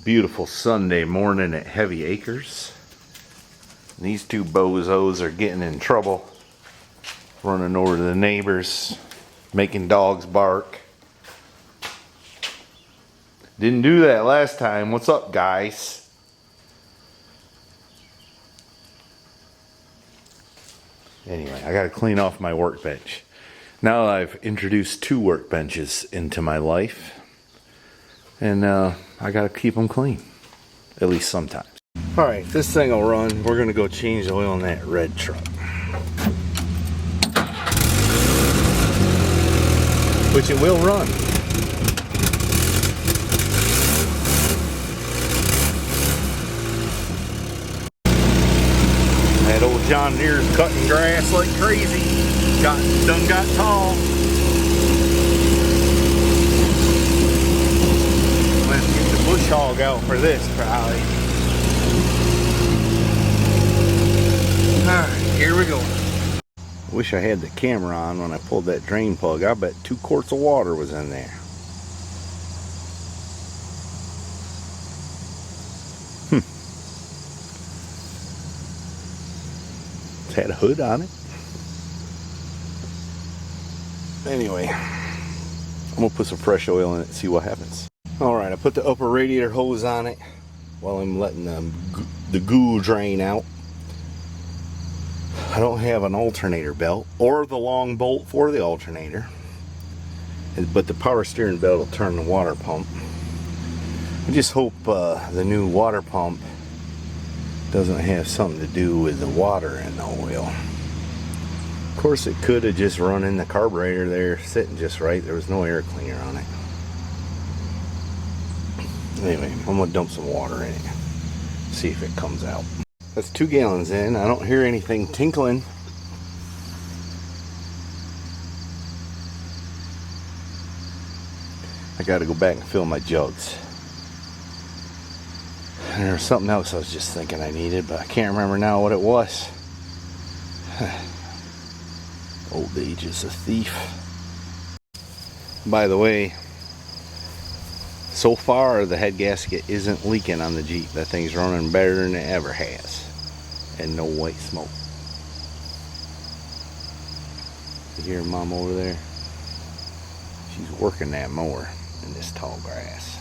Beautiful Sunday morning at Heavy Acres. These two bozos are getting in trouble, running over to the neighbors, making dogs bark. Didn't do that last time. What's up, guys? Anyway, I gotta clean off my workbench. Now I've introduced 2 workbenches into my life, and I gotta keep them clean, at least sometimes. Alright, this thing will run. We're gonna go change the oil in that red truck, which it will run. That old John Deere's cutting grass like crazy. Done got tall. Let's get the bush hog out for this probably. Alright, here we go. Wish I had the camera on when I pulled that drain plug. I bet 2 quarts of water was in there. It's had a hood on it. Anyway, I'm gonna put some fresh oil in it and see what happens. Alright, I put the upper radiator hose on it while I'm letting the goo drain out. I don't have an alternator belt or the long bolt for the alternator, but the power steering belt will turn the water pump. I just hope the new water pump doesn't have something to do with the water in the oil. Of course, it could have just run in the carburetor there, sitting just right. There was no air cleaner on it. Anyway, I'm gonna dump some water in it, see if it comes out. That's 2 gallons in. I don't hear anything tinkling. I gotta go back and fill my jugs. And there was something else I was just thinking I needed, but I can't remember now what it was. Old age is a thief. By the way, so far the head gasket isn't leaking on the Jeep. That thing's running better than it ever has. And no white smoke. You hear Mom over there? She's working that mower in this tall grass.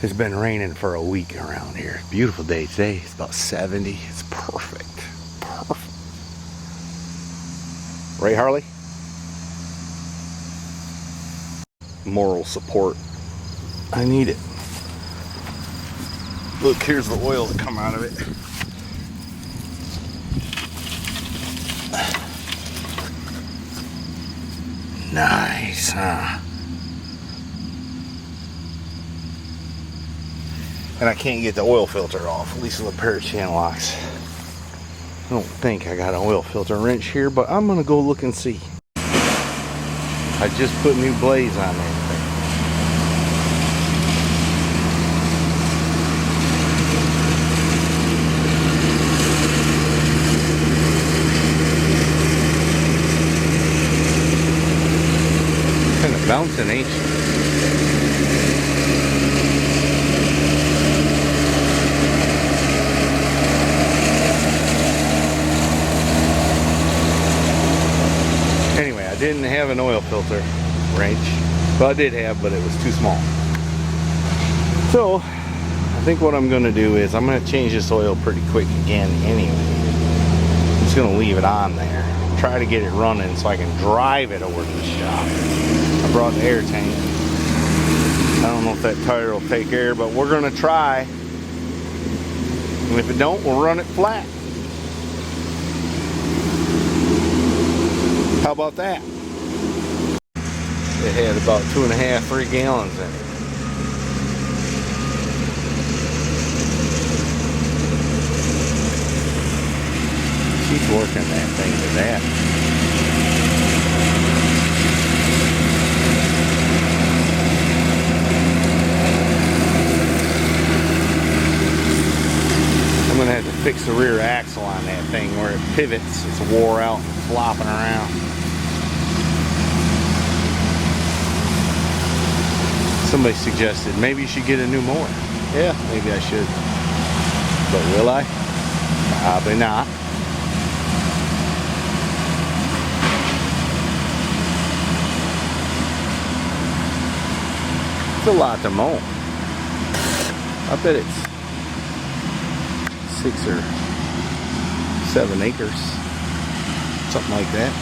It's been raining for a week around here. Beautiful day today. It's about 70. It's perfect. Perfect. Right, Harley? Moral support. I need it. Look, here's the oil that come out of it. Nice, huh? And I can't get the oil filter off, at least with a pair of channel locks. I don't think I got an oil filter wrench here, but I'm gonna go look and see. I just put new blades on there. Kind of bouncing, ain't you? I didn't have an oil filter wrench. Well, I did have, but it was too small. So, I think what I'm going to do is I'm going to change this oil pretty quick again anyway. I'm just going to leave it on there. Try to get it running so I can drive it over to the shop. I brought the air tank. I don't know if that tire will take air, but we're going to try. And if it don't, we'll run it flat. How about that? It had about 2.5, 3 gallons in it. She's working that thing to that. I'm gonna have to fix the rear axle on that thing where it pivots. It's wore out and flopping around. Somebody suggested maybe you should get a new mower. Yeah, maybe I should. But will I? Probably not. It's a lot to mow. I bet it's 6 or 7 acres. Something like that.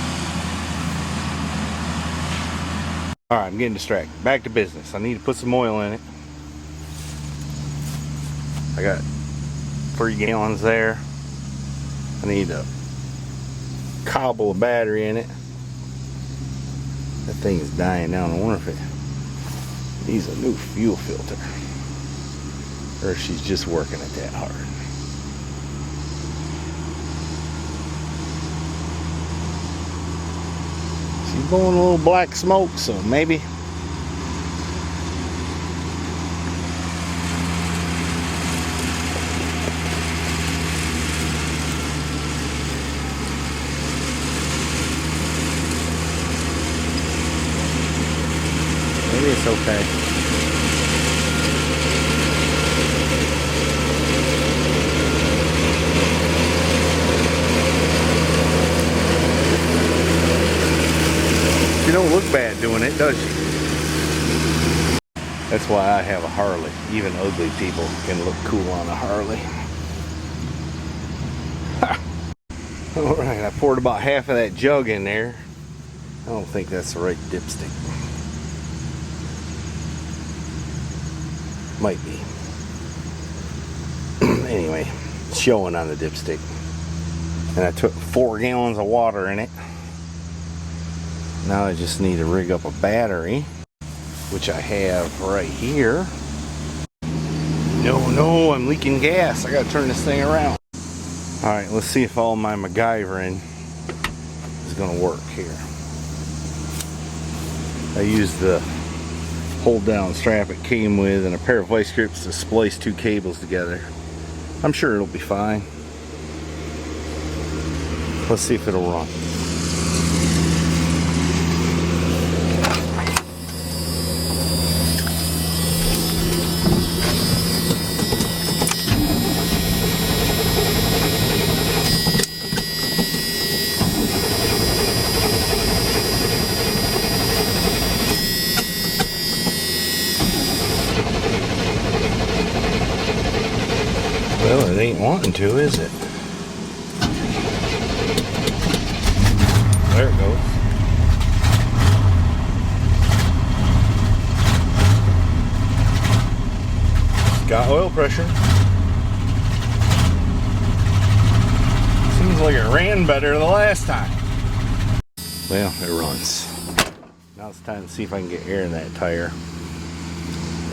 Alright, I'm getting distracted. Back to business. I need to put some oil in it. I got 3 gallons there. I need to cobble a battery in it. That thing is dying down. I wonder if it needs a new fuel filter, or if she's just working it that hard. She's blowing a little black smoke, so maybe. Maybe it's okay. You don't look bad doing it, does you? That's why I have a Harley. Even ugly people can look cool on a Harley. Alright, I poured about half of that jug in there. I don't think that's the right dipstick. Might be. Anyway, it's showing on the dipstick. And I took 4 gallons of water in it. Now I just need to rig up a battery, which I have right here. No, I'm leaking gas. I gotta turn this thing around. Alright, let's see if all my MacGyvering is gonna work here. I used the hold down strap it came with and a pair of vice grips to splice 2 cables together. I'm sure it'll be fine. Let's see if it'll run. Well, it ain't wanting to, is it? There it goes. Got oil pressure. Seems like it ran better the last time. Well, it runs. Now it's time to see if I can get air in that tire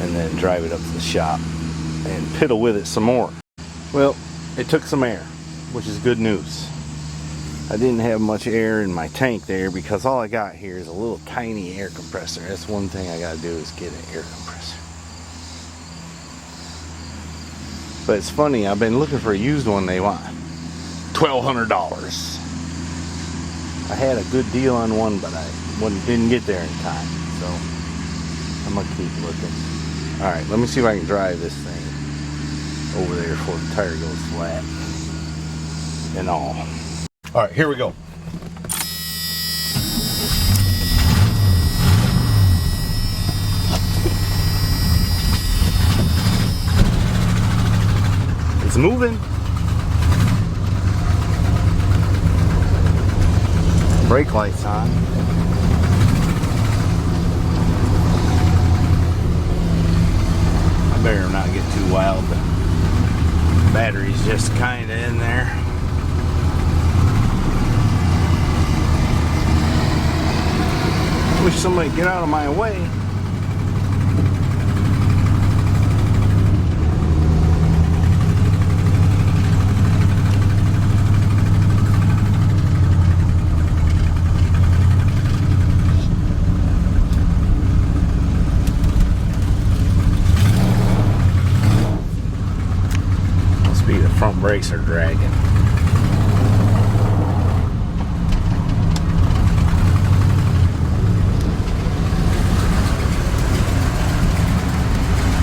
and then drive it up to the shop and piddle with it some more. Well, it took some air, which is good news. I didn't have much air in my tank there because all I got here is a little tiny air compressor. That's one thing I gotta do is get an air compressor. But it's funny, I've been looking for a used one. They want $1,200. I had a good deal on one, but I didn't get there in time. So I'm gonna keep looking. Alright, let me see if I can drive this thing over there before the tire goes flat and all. Alright, here we go. It's moving. Brake lights on. I better not get too wild. The battery's just kind of in there. I wish somebody would get out of my way. Must be the front brakes are dragging.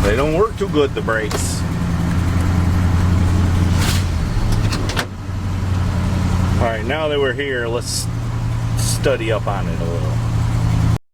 They don't work too good, the brakes. Alright, now that we're here, let's study up on it a little.